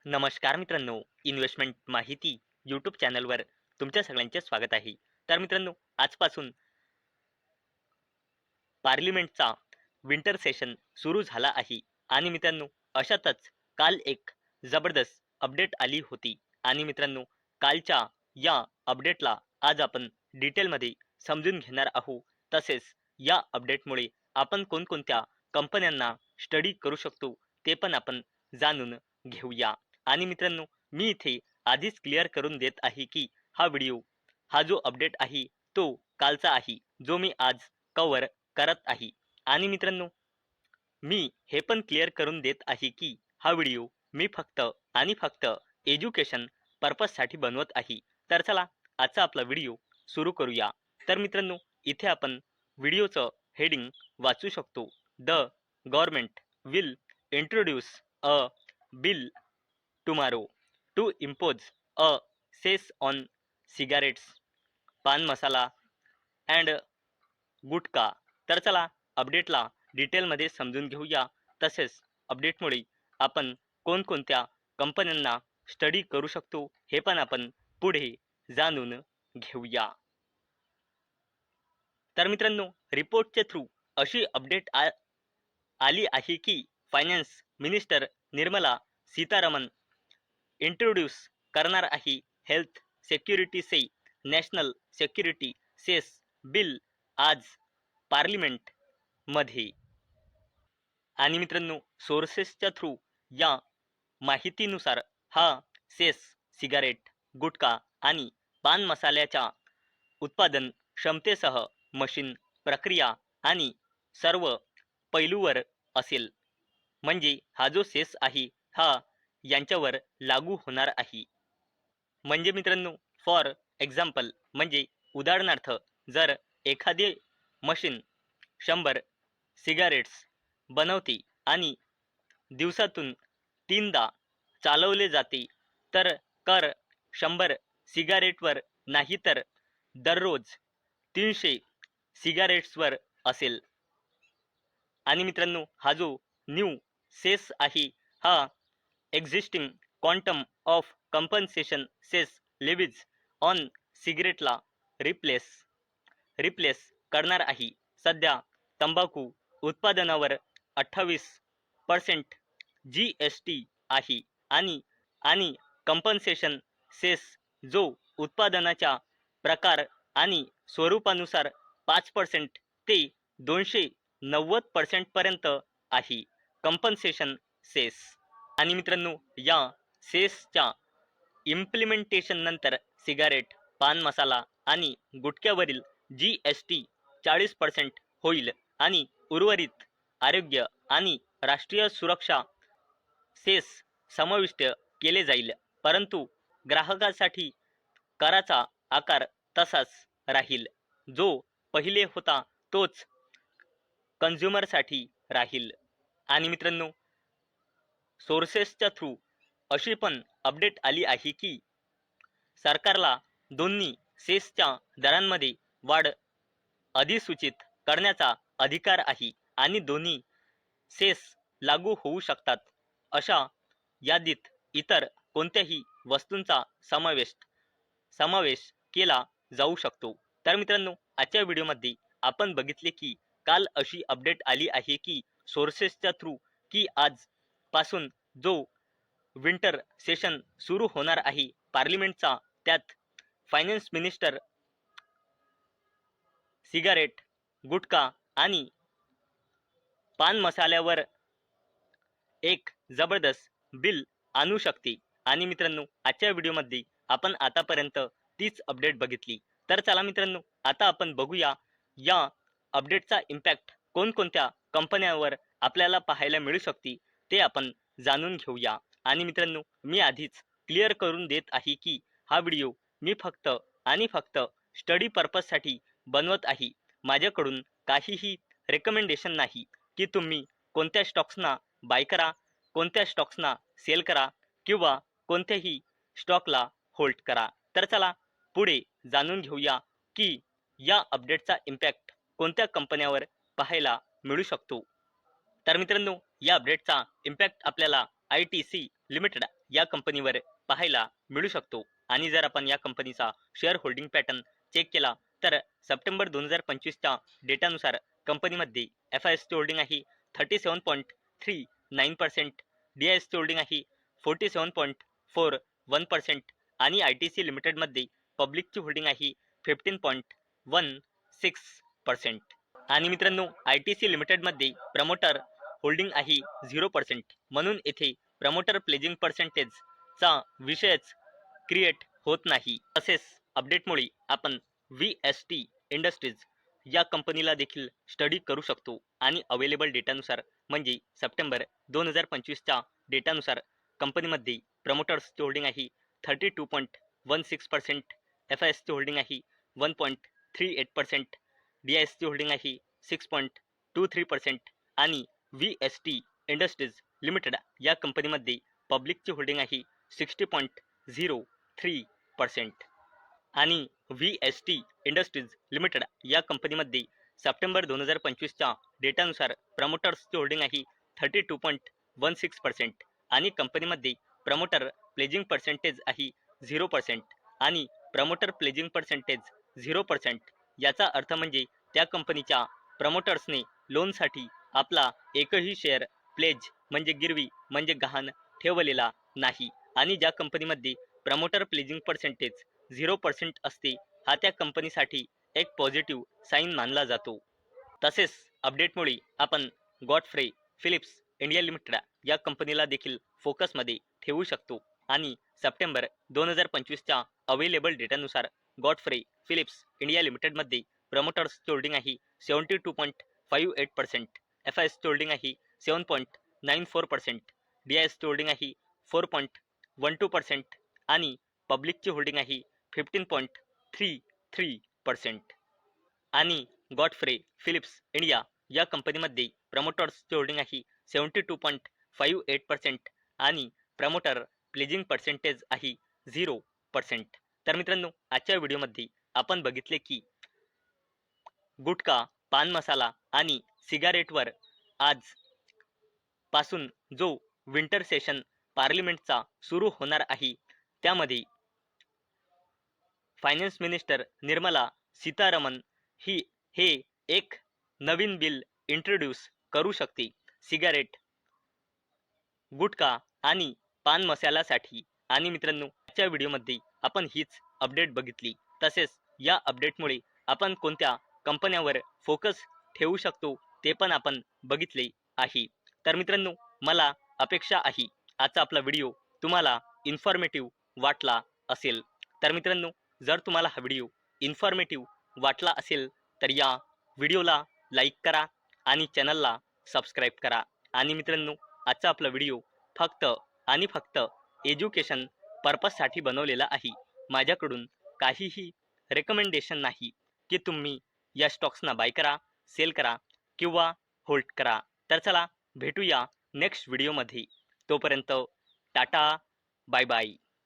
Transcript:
नमस्कार मित्रांनो, इन्व्हेस्टमेंट माहिती यूट्यूब चॅनलवर तुमच्या सगळ्यांचे स्वागत आहे. तर मित्रांनो, आजपासून पार्लिमेंटचा विंटर सेशन सुरू झाला आहे आणि मित्रांनो, अशातच काल एक जबरदस्त अपडेट आली होती आणि मित्रांनो, कालच्या या अपडेटला आज आपण डिटेलमध्ये समजून घेणार आहोत. तसेच या अपडेटमुळे आपण कोणकोणत्या कंपन्यांना स्टडी करू शकतो ते पण आपण जाणून घेऊया. आणि मित्रांनो, मी इथे आधीच क्लिअर करून देत आहे की हा जो अपडेट आहे तो कालचा आहे, जो मी आज कव्हर करत आहे. आणि मित्रांनो, मी हे पण क्लिअर करून देत आहे की हा व्हिडिओ मी फक्त आणि फक्त एज्युकेशन पर्पजसाठी बनवत आहे. तर चला, आजचा आपला व्हिडिओ सुरू करूया. तर मित्रांनो, इथे आपण व्हिडिओचं हेडिंग वाचू शकतो. The government will introduce a bill tomorrow to impose a cess on cigarettes, pan masala and गुटखा. तर चला, अपडेटला डिटेलमध्ये समजून घेऊया. तसेच अपडेटमुळे आपण कोणकोणत्या कंपन्यांना स्टडी करू शकतो हे पण आपण पुढे जाणून घेऊया. तर मित्रांनो, रिपोर्टच्या थ्रू अशी अपडेट आली आहे की finance minister Nirmala Sitharaman introduce करणार आहे हेल्थ सेक्युरिटी से नॅशनल सेक्युरिटी सेस बिल आज पार्लिमेंट मध्ये. आणि मित्रांनो, सोर्सेसच्या थ्रू या माहितीनुसार हा सेस सिगारेट, गुटखा आणि पान मसाल्याच्या उत्पादन क्षमतेसह मशीन प्रक्रिया आणि सर्व पैलूवर असेल. म्हणजे हा जो सेस आहे हा यांच्यावर लागू होणार आहे. म्हणजे मित्रांनो, फॉर एक्झाम्पल, म्हणजे उदाहरणार्थ, जर एखादी मशीन 100 सिगारेट्स बनवते आणि दिवसातून 3दा चालवले जाते, तर कर 100 सिगारेटवर नाही तर दररोज 300 सिगारेट्सवर असेल. आणि मित्रांनो, हा जो न्यू सेस आहे हा existing quantum of compensation cess levies on सिगरेटला रिप्लेस करणार आहे. सध्या तंबाखू उत्पादनावर 28% GST आहे आणि आणि कंपन्सेशन सेस जो उत्पादनाच्या प्रकार आणि स्वरूपानुसार 5% ते 290% पर्यंत आहे. Compensation cess. आणि मित्रांनो, या सेसच्या इम्प्लिमेंटेशन नंतर सिगारेट, पान मसाला आणि गुटख्यावरील GST 40% होईल आणि उर्वरित आरोग्य आणि राष्ट्रीय सुरक्षा सेस समाविष्ट केले जाईल. परंतु ग्राहकासाठी कराचा आकार तसाच राहील. जो पहिले होता तोच कन्झ्युमरसाठी राहील. आणि मित्रांनो, सोर्सेसच्या थ्रू अशी पण अपडेट आली आहे की सरकारला दोन्ही सेसच्या दरांमध्ये वाढ अधिसूचित करण्याचा अधिकार आहे आणि दोन्ही सेस लागू होऊ शकतात. अशा यादीत इतर कोणत्याही वस्तूंचा समावेश केला जाऊ शकतो. तर मित्रांनो, आजच्या व्हिडिओमध्ये आपण बघितले की काल अशी अपडेट आली आहे की सोर्सेसच्या थ्रू की आज पासून जो विंटर सेशन सुरू होणार आहे पार्लिमेंटचा, त्यात फायनान्स मिनिस्टर सिगारेट, गुटखा आणि पान मसाल्यावर एक जबरदस्त बिल आणू शकते. आणि मित्रांनो, आजच्या व्हिडिओमध्ये आपण आतापर्यंत तीच अपडेट बघितली. तर चला मित्रांनो, आता आपण बघूया या अपडेटचा इम्पॅक्ट कोणकोणत्या कंपन्यांवर आपल्याला पाहायला मिळू शकते ते आपण जाणून घेऊया. आणि मित्रांनो, मी आधीच क्लिअर करून देत आहे की हा व्हिडिओ मी फक्त आणि फक्त स्टडी पर्पजसाठी बनवत आहे. माझ्याकडून काहीही रेकमेंडेशन नाही की तुम्ही कोणत्या स्टॉक्सना बाय करा, कोणत्या स्टॉक्सना सेल करा किंवा कोणत्याही स्टॉकला होल्ड करा. तर चला, पुढे जाणून घेऊया की या अपडेटचा इम्पॅक्ट कोणत्या कंपन्यांवर पाहायला मिळू शकतो. तर मित्रांनो, या अपडेटचा इम्पॅक्ट आपल्याला ITC लिमिटेड या कंपनीवर पाहायला मिळू शकतो. आणि जर आपण या कंपनीचा शेअर होल्डिंग पॅटर्न चेक केला तर सप्टेंबर 2025च्या डेटानुसार कंपनीमध्ये FISची होल्डिंग आहे 37.39%, DISची होल्डिंग आहे 47.41% आणि ITC लिमिटेडमध्ये पब्लिकची होल्डिंग आहे 15.16%. आणि मित्रांनो ITC लिमिटेडमध्ये प्रमोटर होल्डिंग आहे 0%, म्हणून येथे प्रमोटर प्लेजिंग पर्सेंटेजचा विषयच क्रिएट होत नाही. तसेच अपडेटमुळे आपण VST इंडस्ट्रीज या कंपनीला देखील स्टडी करू शकतो आणि अवेलेबल डेटानुसार म्हणजे सप्टेंबर 2025च्या डेटानुसार कंपनीमध्ये प्रमोटर्सची होल्डिंग आहे 32.16%, FISची होल्डिंग आहे 1.38%, DISची होल्डिंग आहे 6.23% आणि VST इंडस्ट्रीज लिमिटेड या कंपनीमध्ये पब्लिकची होल्डिंग आहे 60.03% आणि VST इंडस्ट्रीज लिमिटेड या कंपनीमध्ये सप्टेंबर 2025च्या डेटानुसार प्रमोटर्सची होल्डिंग आहे 32.16% आणि कंपनीमध्ये प्रमोटर प्लेजिंग पर्सेंटेज आहे 0% आणि प्रमोटर प्लेजिंग पर्सेंटेज 0% याचा अर्थ म्हणजे त्या कंपनीच्या प्रमोटर्सने लोनसाठी आपला एकही शेअर प्लेज म्हणजे गिरवी म्हणजे गहाण ठेवलेला नाही. आणि ज्या कंपनीमध्ये प्रमोटर प्लेजिंग पर्सेंटेज 0% असते हा त्या कंपनीसाठी एक पॉझिटिव्ह साईन मानला जातो. तसेच अपडेटमुळे आपण गॉडफ्रे फिलिप्स इंडिया लिमिटेड या कंपनीला देखील फोकसमध्ये ठेवू शकतो. आणि सप्टेंबर 2025च्या अवेलेबल डेटानुसार गॉडफ्रे फिलिप्स इंडिया लिमिटेडमध्ये प्रमोटर्सची होल्डिंग आहे 72.58%, FISची होल्डिंग आहे 7.94%, DISची होल्डिंग आहे 4.12% आणि पब्लिकची होल्डिंग आहे 15.33%. आणि गॉडफ्रे फिलिप्स इंडिया या कंपनीमध्ये प्रमोटर्सची होल्डिंग आहे 72.58% आणि प्रमोटर प्लेजिंग पर्सेंटेज आहे 0%. तर मित्रांनो आजच्या व्हिडिओमध्ये आपण बघितले की गुटखा, पान मसाला आणि सिगारेटवर आज पासून जो विंटर सेशन पार्लिमेंटचा सुरू होणार आहे त्यामध्ये फायनान्स मिनिस्टर निर्मला सीतारामन हे एक नवीन बिल इंट्रोड्यूस करू शकते सिगारेट, गुटखा आणि पान मसाल्यासाठी. आणि मित्रांनो आजच्या व्हिडिओमध्ये आपण हीच अपडेट बघितली. तसेच या अपडेटमुळे आपण कोणत्या कंपन्यांवर फोकस ठेवू शकतो ते पण आपण बघितले आहे. तर मित्रांनो मला अपेक्षा आहे आजचा आपला व्हिडिओ तुम्हाला इन्फॉर्मेटिव्ह वाटला असेल. तर मित्रांनो जर तुम्हाला हा व्हिडिओ इन्फॉर्मेटिव्ह वाटला असेल तर या व्हिडिओला लाईक करा आणि चॅनलला सबस्क्राईब करा. आणि मित्रांनो आजचा आपला व्हिडिओ फक्त आणि फक्त एज्युकेशन पर्पजसाठी बनवलेला आहे. माझ्याकडून काहीही रेकमेंडेशन नाही की तुम्ही या स्टॉक्सना बाय करा, सेल करा किंवा होल्ड करा. तर चला भेटूया नेक्स्ट व्हिडिओमध्ये. तोपर्यंत टाटा, बाय बाय.